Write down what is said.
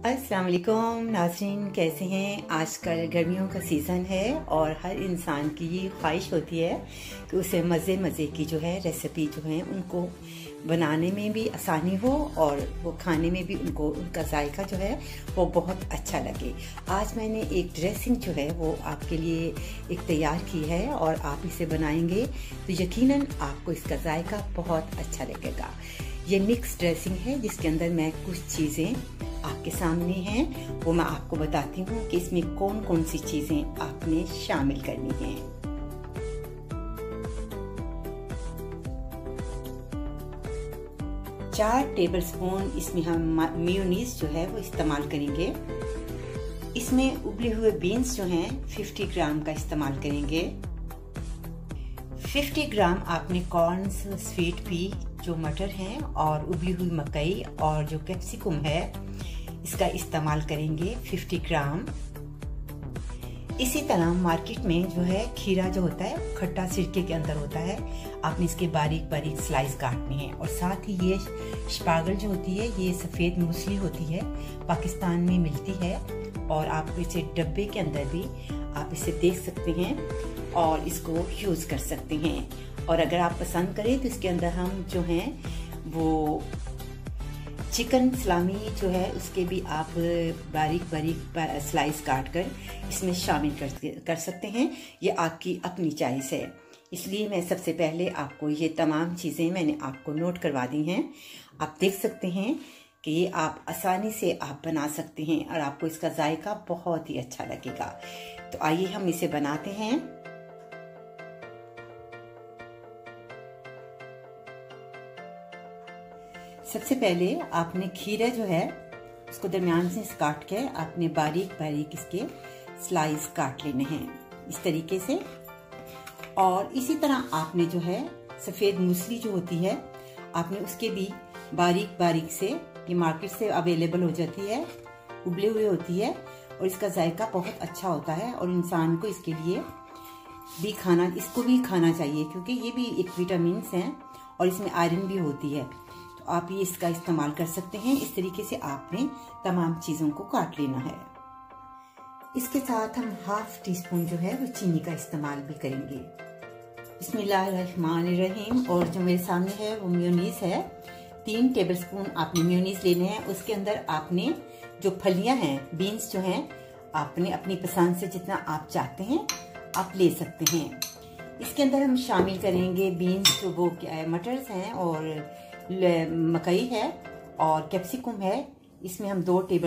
अस्सलाम वालेकुम नाज़रीन, कैसे हैं। आजकल गर्मियों का सीज़न है और हर इंसान की ये ख्वाहिश होती है कि उसे मज़े की जो है रेसिपी जो है उनको बनाने में भी आसानी हो और वो खाने में भी उनका जायका जो है वो बहुत अच्छा लगे। आज मैंने एक ड्रेसिंग जो है वो आपके लिए एक तैयार की है और आप इसे बनाएंगे तो यकीनन आपको इसका जायका बहुत अच्छा लगेगा। ये मिक्स ड्रेसिंग है जिसके अंदर मैं कुछ चीज़ें आपके सामने हैं, वो मैं आपको बताती हूँ कि इसमें कौन कौन सी चीजें आपने शामिल करनी हैं। चार टेबलस्पून इसमें हम मेयोनीज जो है वो इस्तेमाल करेंगे। इसमें उबले हुए बीन्स जो हैं 50 ग्राम का इस्तेमाल करेंगे। 50 ग्राम आपने कॉर्न्स, स्वीट पी जो मटर हैं और उबली हुई मकई और जो कैप्सिकम है इसका इस्तेमाल करेंगे 50 ग्राम। इसी तरह मार्केट में जो है खीरा जो होता है खट्टा सिरके के अंदर होता है, आपने इसके बारीक बारीक स्लाइस काटने हैं। और साथ ही ये शपागल जो होती है ये सफ़ेद मूसली होती है, पाकिस्तान में मिलती है और आप इसे डब्बे के अंदर भी आप इसे देख सकते हैं और इसको यूज़ कर सकते हैं। और अगर आप पसंद करें तो इसके अंदर हम जो हैं वो चिकन सलामी जो है उसके भी आप बारीक स्लाइस काट कर इसमें शामिल कर सकते हैं। ये आपकी अपनी चॉइस है, इसलिए मैं सबसे पहले आपको ये तमाम चीज़ें मैंने आपको नोट करवा दी हैं। आप देख सकते हैं कि ये आप आसानी से आप बना सकते हैं और आपको इसका जायका बहुत ही अच्छा लगेगा। तो आइए हम इसे बनाते हैं। सबसे पहले आपने खीरा जो है उसको दरमियान से काट के आपने बारीक इसके स्लाइस काट लेने हैं इस तरीके से। और इसी तरह आपने जो है सफ़ेद मूसली जो होती है आपने उसके भी बारीक से, ये मार्केट से अवेलेबल हो जाती है, उबले हुए होती है और इसका जायका बहुत अच्छा होता है और इंसान को इसके लिए भी इसको भी खाना चाहिए क्योंकि ये भी एक विटामिन्स हैं और इसमें आयरन भी होती है। आप ये इसका इस्तेमाल कर सकते हैं। इस तरीके से आपने तमाम चीज़ों को काट लेना है। इसके साथ हम हाफ टी स्पून जो है वो चीनी का इस्तेमाल भी करेंगे। बिस्मिल्लाहिर्रहमानिर्रहीम। और जो मेरे सामने है वो मेयोनीज है। 3 टेबलस्पून आपने मेयोनीज लेने हैं। उसके अंदर आपने जो फलियां हैं, बीन्स जो हैं, आपने अपनी पसंद से जितना आप चाहते हैं आप ले सकते हैं। इसके अंदर हम शामिल करेंगे बीन्स, तो वो मटर्स हैं और मकई है और कैप्सिकम है। इसमें हम 2 टेबल